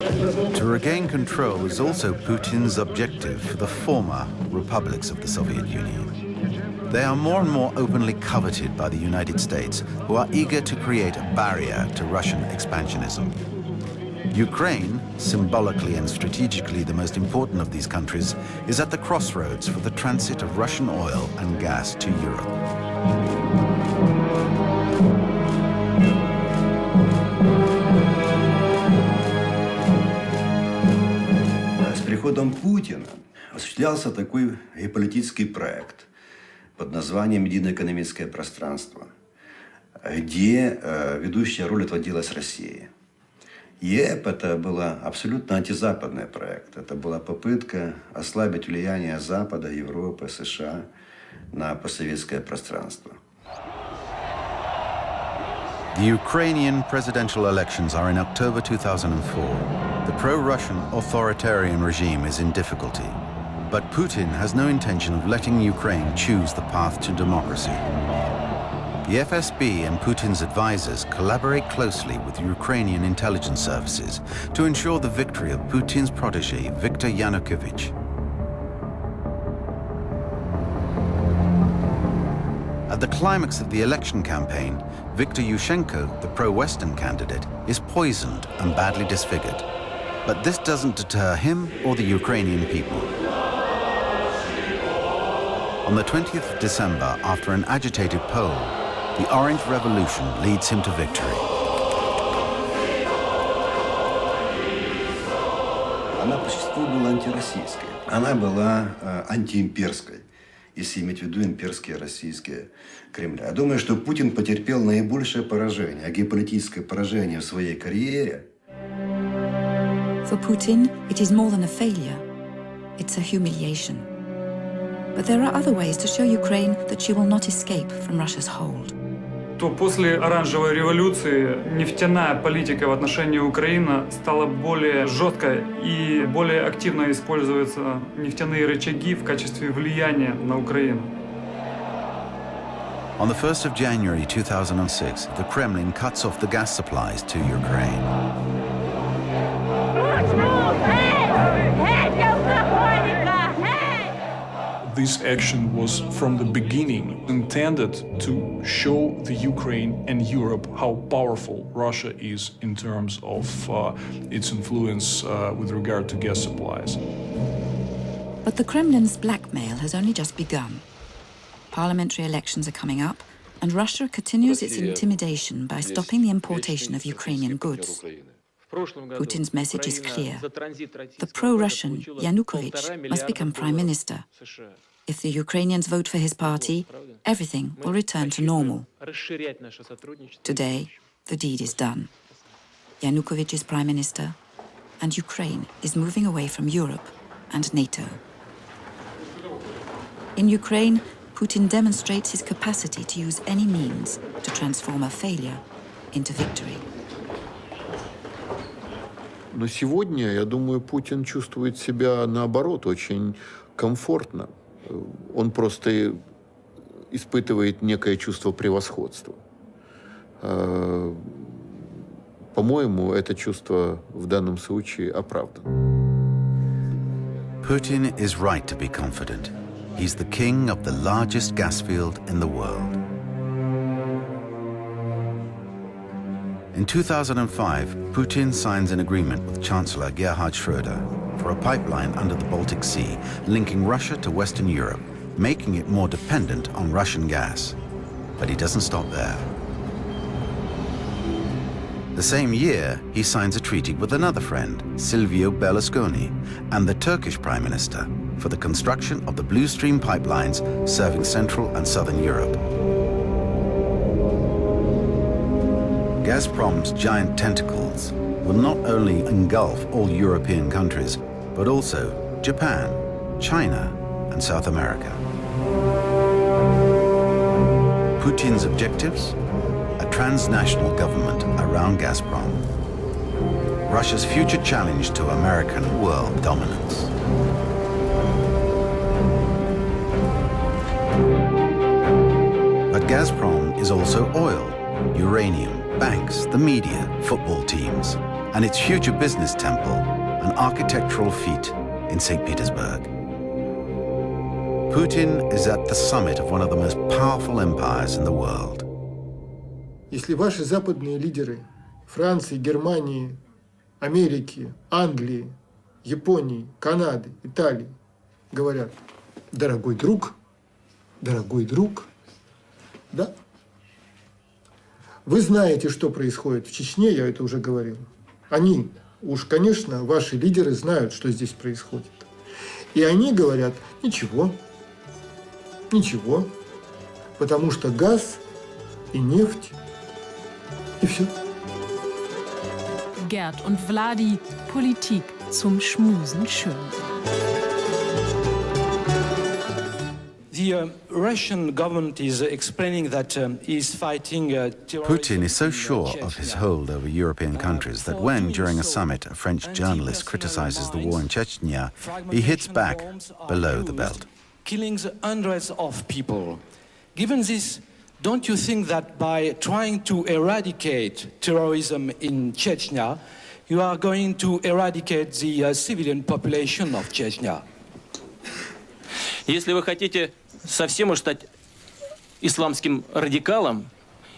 To regain control is also Putin's objective for the former republics of the Soviet Union. They are more and more openly coveted by the United States, who are eager to create a barrier to Russian expansionism. Ukraine, symbolically and strategically the most important of these countries, is at the crossroads for the transit of Russian oil and gas to Europe. С приходом Путина осуществлялся такой геополитический проект под названием «Единое экономическое пространство», где ведущая роль отводилась России. ЕЭП – это был абсолютно антизападный проект. Это была попытка ослабить влияние Запада, Европы, США на постсоветское пространство. The Ukrainian presidential elections are in October 2004. The pro-Russian authoritarian regime is in difficulty, but Putin has no intention of letting Ukraine choose the path to democracy. The FSB and Putin's advisors collaborate closely with Ukrainian intelligence services to ensure the victory of Putin's protege, Viktor Yanukovych. At the climax of the election campaign, Viktor Yushchenko, the pro-Western candidate, is poisoned and badly disfigured. But this doesn't deter him or the Ukrainian people. On the 20th of December, after an agitated poll, the Orange Revolution leads him to victory. Она по существу была антироссийской. Она была антиимперской, если иметь в виду имперские российские Кремля. Я думаю, что Путин потерпел наибольшее поражение, геополитическое поражение в своей карьере. For Putin, it is more than a failure. It's a humiliation. But there are other ways to show Ukraine that she will not escape from Russia's hold. То после оранжевой революции нефтяная политика в отношении Украины стала более жесткой и более активно используются нефтяные рычаги в качестве влияния на Украину. On the 1st of January 2006, the Kremlin cuts off the gas supplies to Ukraine. This action was from the beginning intended to show the Ukraine and Europe how powerful Russia is in terms of its influence with regard to gas supplies. But the Kremlin's blackmail has only just begun. Parliamentary elections are coming up, and Russia continues its intimidation by stopping the importation of Ukrainian goods. Putin's message is clear. The pro-Russian Yanukovych must become prime minister. If the Ukrainians vote for his party, everything will return to normal. Today, the deed is done. Yanukovych is prime minister, and Ukraine is moving away from Europe and NATO. In Ukraine, Putin demonstrates his capacity to use any means to transform a failure into victory. Но сегодня, я думаю, Путин чувствует себя, наоборот, очень комфортно. Он просто испытывает некое чувство превосходства. По-моему, это чувство в данном случае оправдано. Putin is right to be confident. He's the king of the largest gas field in the world. In 2005, Putin signs an agreement with Chancellor Gerhard Schröder for a pipeline under the Baltic Sea linking Russia to Western Europe, making it more dependent on Russian gas. But he doesn't stop there. The same year, he signs a treaty with another friend, Silvio Berlusconi, and the Turkish Prime Minister for the construction of the Blue Stream pipelines serving Central and Southern Europe. Gazprom's giant tentacles will not only engulf all European countries, but also Japan, China, and South America. Putin's objectives? A transnational government around Gazprom. Russia's future challenge to American world dominance. But Gazprom is also oil, uranium, banks, the media, football teams. and its future business temple an architectural feat in St. Petersburg. Putin is at the summit of one of the most powerful empires in the world. Если ваши западные лидеры Франции, Германии, Америки, Англии, Японии, Канады, Италии говорят: дорогой друг, да? Вы знаете, что происходит в Чечне, я это уже говорил. Они, уж, конечно, ваши лидеры знают, что здесь происходит. И они говорят: ничего, потому что газ и нефть, и все. Gerd und Vladi, Politik zum Schmusen schön. The Russian government is explaining that he's fighting terrorism. Putin is so sure of his hold over European countries that when, during a summit, a French journalist criticizes the war in Chechnya, he hits back below the belt. Killing hundreds of people. Given this, don't you think that by trying to eradicate terrorism in Chechnya, you are going to eradicate the civilian population of Chechnya? Если вы хотите совсем уж стать исламским радикалом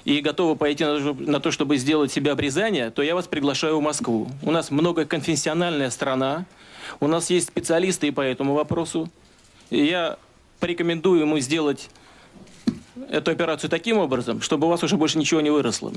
и готовы пойти на то, чтобы сделать себе обрезание, то я вас приглашаю в Москву. У нас многоконфессиональная страна, у нас есть специалисты и по этому вопросу. И я порекомендую ему сделать эту операцию таким образом, чтобы у вас уже больше ничего не выросло.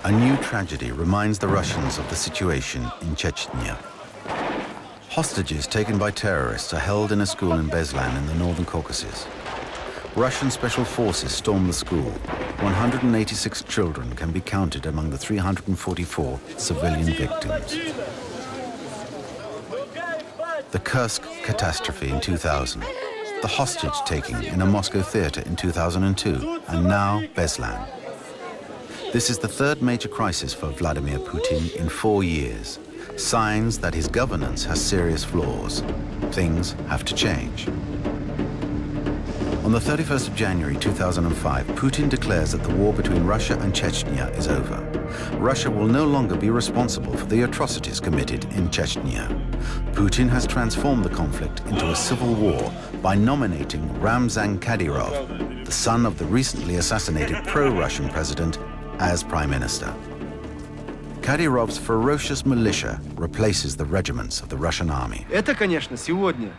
A new tragedy reminds the Russians of the situation in Chechnya. Hostages taken by terrorists are held in a school in Beslan in the northern Caucasus. Russian special forces storm the school. 186 children can be counted among the 344 civilian victims. The Kursk catastrophe in 2000, the hostage-taking in a Moscow theater in 2002, and now Beslan. This is the third major crisis for Vladimir Putin in 4 years. Signs that his governance has serious flaws. Things have to change. On the 31st of January 2005, Putin declares that the war between Russia and Chechnya is over. Russia will no longer be responsible for the atrocities committed in Chechnya. Putin has transformed the conflict into a civil war by nominating Ramzan Kadyrov, the son of the recently assassinated pro-Russian president, as prime minister. Kadyrov's ferocious militia replaces the regiments of the Russian army. Это, конечно, сегодня